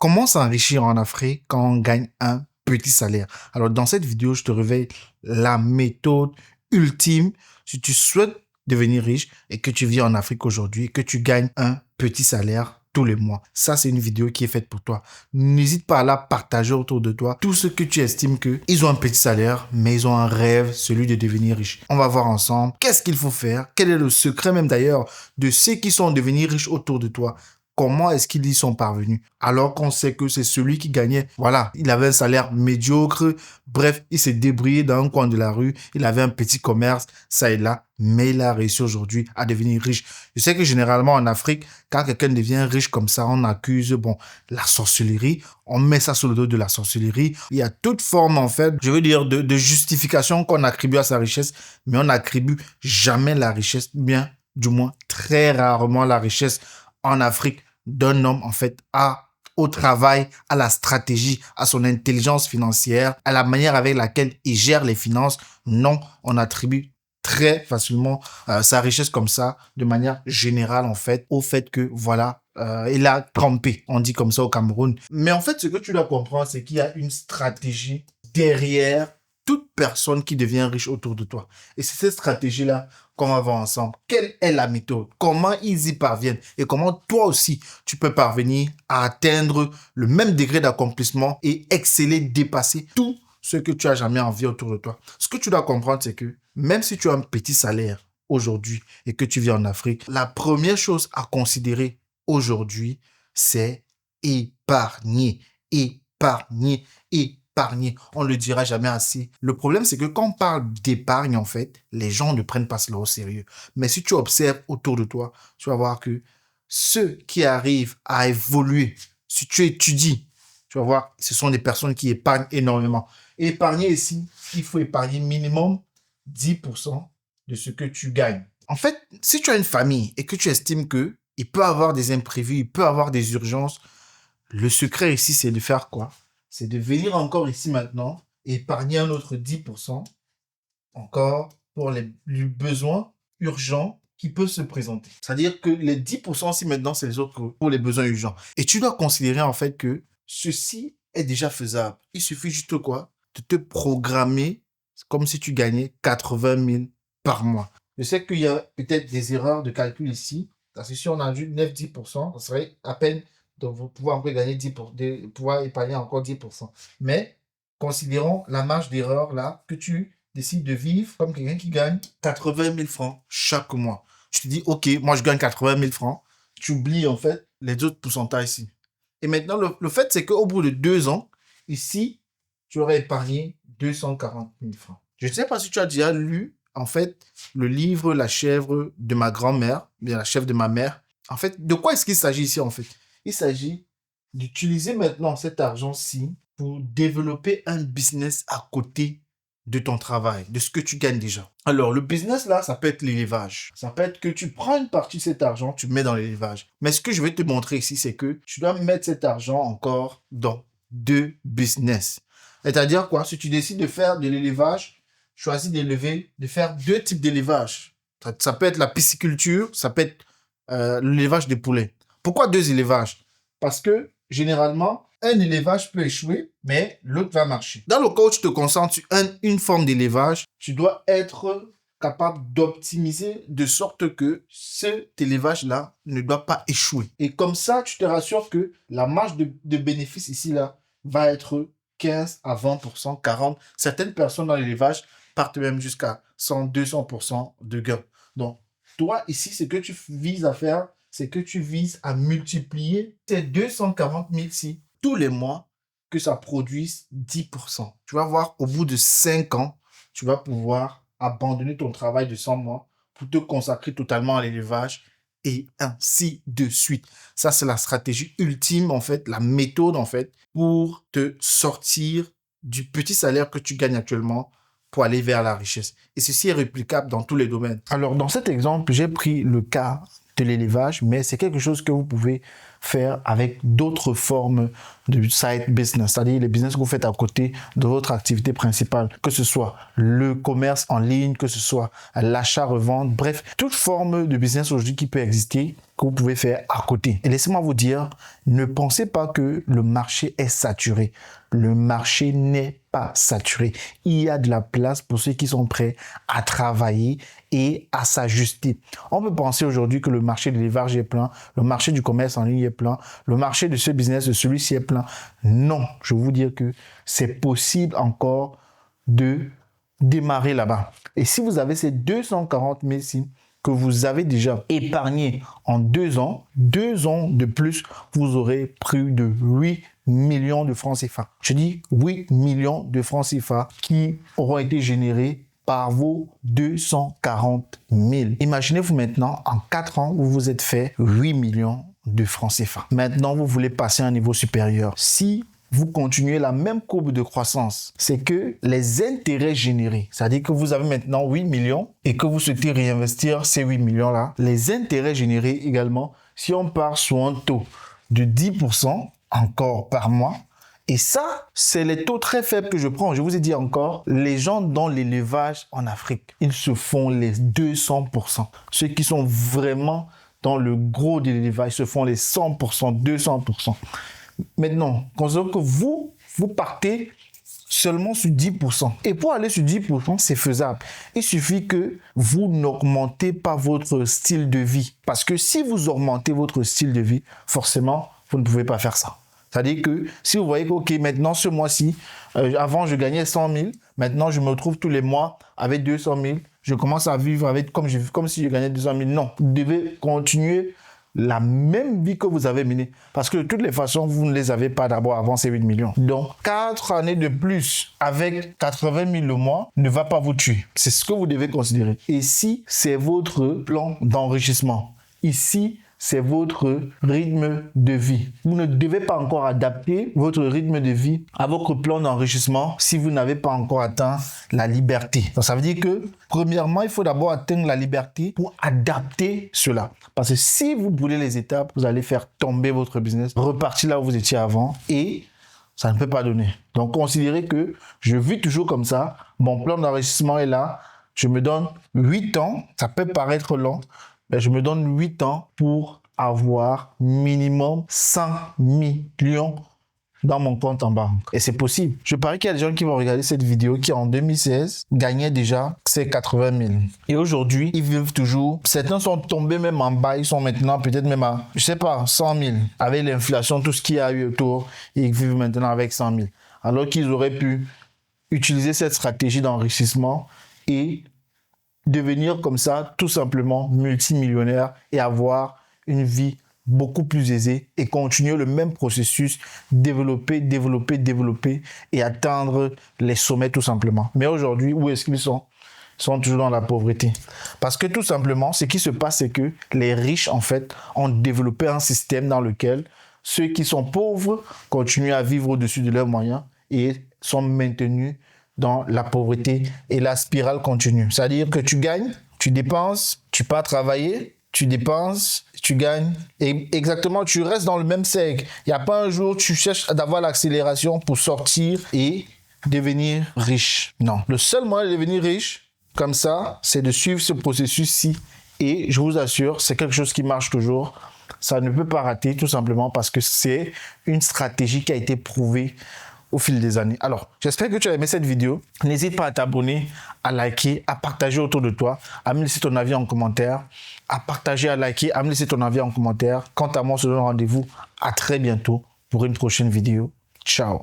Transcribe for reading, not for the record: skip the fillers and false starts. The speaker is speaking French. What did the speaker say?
Comment s'enrichir en Afrique quand on gagne un petit salaire? Alors, dans cette vidéo, je te révèle la méthode ultime si tu souhaites devenir riche et que tu vis en Afrique aujourd'hui et que tu gagnes un petit salaire tous les mois. Ça, c'est une vidéo qui est faite pour toi. N'hésite pas à la partager autour de toi. Tous ceux que tu estimes qu'ils ont un petit salaire, mais ils ont un rêve, celui de devenir riche. On va voir ensemble qu'est-ce qu'il faut faire, quel est le secret même d'ailleurs de ceux qui sont devenus riches autour de toi. Comment est-ce qu'ils y sont parvenus? Alors qu'on sait que c'est celui qui gagnait. Voilà, il avait un salaire médiocre. Bref, il s'est débrouillé dans un coin de la rue. Il avait un petit commerce, ça et là. Mais il a réussi aujourd'hui à devenir riche. Je sais que généralement en Afrique, quand quelqu'un devient riche comme ça, on accuse, la sorcellerie. On met ça sur le dos de la sorcellerie. Il y a toute forme, en fait, je veux dire, de justification qu'on attribue à sa richesse. Mais on n'attribue jamais la richesse, bien, du moins, très rarement la richesse en Afrique d'un homme, en fait, au travail, à la stratégie, à son intelligence financière, à la manière avec laquelle il gère les finances. Non, on attribue très facilement sa richesse comme ça, de manière générale, en fait, au fait que, voilà, il a trempé, on dit comme ça au Cameroun. Mais en fait, ce que tu dois comprendre, c'est qu'il y a une stratégie derrière toute personne qui devient riche autour de toi. Et c'est cette stratégie-là qu'on va voir ensemble. Quelle est la méthode? Comment ils y parviennent? Et comment toi aussi, tu peux parvenir à atteindre le même degré d'accomplissement et exceller, dépasser tout ce que tu as jamais envie autour de toi. Ce que tu dois comprendre, c'est que même si tu as un petit salaire aujourd'hui et que tu vis en Afrique, la première chose à considérer aujourd'hui, c'est épargner, épargner, épargner. On ne le dira jamais assez. Le problème, c'est que quand on parle d'épargne, en fait, les gens ne prennent pas cela au sérieux. Mais si tu observes autour de toi, tu vas voir que ceux qui arrivent à évoluer, si tu étudies, tu vas voir, ce sont des personnes qui épargnent énormément. Et épargner ici, il faut épargner minimum 10% de ce que tu gagnes. En fait, si tu as une famille et que tu estimes que il peut avoir des imprévus, il peut avoir des urgences, le secret ici, c'est de faire quoi? C'est de venir encore ici maintenant et épargner un autre 10% encore pour les besoins urgents qui peuvent se présenter. C'est-à-dire que les 10% si maintenant, c'est les autres pour les besoins urgents. Et tu dois considérer en fait que ceci est déjà faisable. Il suffit juste quoi? De te programmer comme si tu gagnais 80 000 par mois. Je sais qu'il y a peut-être des erreurs de calcul ici. Parce que si on ajoute 9-10%, ça serait à peine de pouvoir encore gagner 10%, de pouvoir épargner encore 10%. Mais considérons la marge d'erreur là que tu décides de vivre comme quelqu'un qui gagne 80 000 francs chaque mois. Tu te dis, OK, moi je gagne 80 000 francs. Tu oublies en fait les autres pourcentages ici. Et maintenant, le fait, c'est qu'au bout de 2 ans, ici, tu aurais épargné 240 000 francs. Je ne sais pas si tu as déjà lu, en fait, le livre La chèvre de ma grand-mère, bien la chèvre de ma mère. En fait, de quoi est-ce qu'il s'agit ici, en fait? Il s'agit d'utiliser maintenant cet argent-ci pour développer un business à côté de ton travail, de ce que tu gagnes déjà. Alors, le business là, ça peut être l'élevage. Ça peut être que tu prends une partie de cet argent, tu mets dans l'élevage. Mais ce que je vais te montrer ici, c'est que tu dois mettre cet argent encore dans 2 business. C'est-à-dire quoi? Si tu décides de faire de l'élevage, choisis de faire 2 types d'élevage. Ça peut être la pisciculture, ça peut être l'élevage des poulets. Pourquoi 2 élevages? Parce que généralement, un élevage peut échouer, mais l'autre va marcher. Dans le cas où tu te concentres sur une forme d'élevage, tu dois être capable d'optimiser de sorte que cet élevage-là ne doit pas échouer. Et comme ça, tu te rassures que la marge de bénéfice ici-là va être 15 à 20%, 40%. Certaines personnes dans l'élevage partent même jusqu'à 100-200% de gain. Donc, toi, ici, ce que tu vises à faire, c'est que tu vises à multiplier ces 240 000-ci tous les mois, que ça produise 10%. Tu vas voir, au bout de 5 ans, tu vas pouvoir abandonner ton travail de 100 mois pour te consacrer totalement à l'élevage et ainsi de suite. Ça, c'est la stratégie ultime, en fait, la méthode, en fait, pour te sortir du petit salaire que tu gagnes actuellement pour aller vers la richesse. Et ceci est réplicable dans tous les domaines. Alors, dans cet exemple, j'ai pris le cas de l'élevage, mais c'est quelque chose que vous pouvez faire avec d'autres formes de side business, c'est-à-dire les business que vous faites à côté de votre activité principale, que ce soit le commerce en ligne, que ce soit l'achat-revente, bref, toute forme de business aujourd'hui qui peut exister que vous pouvez faire à côté. Et laissez-moi vous dire, ne pensez pas que le marché est saturé. Le marché n'est pas saturé. Il y a de la place pour ceux qui sont prêts à travailler et à s'ajuster. On peut penser aujourd'hui que le marché de l'élevage est plein, le marché du commerce en ligne est plein, le marché de ce business, de celui-ci est plein. Non, je vais vous dire que c'est possible encore de démarrer là-bas. Et si vous avez ces 240 000 que vous avez déjà épargné en 2 ans de plus, vous aurez plus de 8 millions de francs CFA. Je dis 8 millions de francs CFA qui auront été générés par vos 240 000. Imaginez-vous maintenant, en 4 ans, vous vous êtes fait 8 millions de francs CFA. Maintenant, vous voulez passer à un niveau supérieur. Si vous continuez la même courbe de croissance, c'est que les intérêts générés, c'est-à-dire que vous avez maintenant 8 millions et que vous souhaitez réinvestir ces 8 millions-là, les intérêts générés également, si on part sur un taux de 10% encore par mois, et ça, c'est les taux très faibles que je prends. Je vous ai dit encore, les gens dans l'élevage en Afrique, ils se font les 200%. Ceux qui sont vraiment dans le gros de l'élevage se font les 100%, 200%. Maintenant, considérez que vous partez seulement sur 10%. Et pour aller sur 10%, c'est faisable. Il suffit que vous n'augmentez pas votre style de vie. Parce que si vous augmentez votre style de vie, forcément, vous ne pouvez pas faire ça. C'est-à-dire que si vous voyez que, OK, maintenant, ce mois-ci, avant, je gagnais 100 000. Maintenant, je me retrouve tous les mois avec 200 000. Je commence à vivre avec comme si je gagnais 200 000. Non, vous devez continuer la même vie que vous avez menée. Parce que de toutes les façons, vous ne les avez pas d'abord avant ces 8 millions. Donc, 4 années de plus avec 80 000 le mois ne va pas vous tuer. C'est ce que vous devez considérer. Ici, c'est votre plan d'enrichissement. Ici, c'est votre rythme de vie. Vous ne devez pas encore adapter votre rythme de vie à votre plan d'enrichissement si vous n'avez pas encore atteint la liberté. Donc, ça veut dire que, premièrement, il faut d'abord atteindre la liberté pour adapter cela. Parce que si vous brûlez les étapes, vous allez faire tomber votre business, repartir là où vous étiez avant et ça ne peut pas donner. Donc, considérez que je vis toujours comme ça. Mon plan d'enrichissement est là. Je me donne 8 ans. Ça peut paraître long. Mais je me donne 8 ans pour avoir minimum 100 millions dans mon compte en banque. Et c'est possible. Je parie qu'il y a des gens qui vont regarder cette vidéo qui, en 2016, gagnaient déjà ces 80 000. Et aujourd'hui, ils vivent toujours. Certains sont tombés même en bas. Ils sont maintenant peut-être même à, 100 000. Avec l'inflation, tout ce qu'il y a eu autour, ils vivent maintenant avec 100 000. Alors qu'ils auraient pu utiliser cette stratégie d'enrichissement et devenir comme ça, tout simplement, multimillionnaire et avoir une vie beaucoup plus aisée et continuer le même processus, développer et atteindre les sommets tout simplement. Mais aujourd'hui, où est-ce qu'ils sont? Ils sont toujours dans la pauvreté. Parce que tout simplement, ce qui se passe, c'est que les riches, en fait, ont développé un système dans lequel ceux qui sont pauvres continuent à vivre au-dessus de leurs moyens et sont maintenus dans la pauvreté et la spirale continue. C'est-à-dire que tu gagnes, tu dépenses, tu pars travailler, tu dépenses, tu gagnes. Et exactement, tu restes dans le même cercle. Il n'y a pas un jour, tu cherches d'avoir l'accélération pour sortir et devenir riche. Non. Le seul moyen de devenir riche, comme ça, c'est de suivre ce processus-ci. Et je vous assure, c'est quelque chose qui marche toujours. Ça ne peut pas rater, tout simplement parce que c'est une stratégie qui a été prouvée au fil des années. Alors, j'espère que tu as aimé cette vidéo. N'hésite pas à t'abonner, à liker, à partager autour de toi, à me laisser ton avis en commentaire, à partager, à liker, à me laisser ton avis en commentaire. Quant à moi, on se donne rendez-vous à très bientôt pour une prochaine vidéo. Ciao.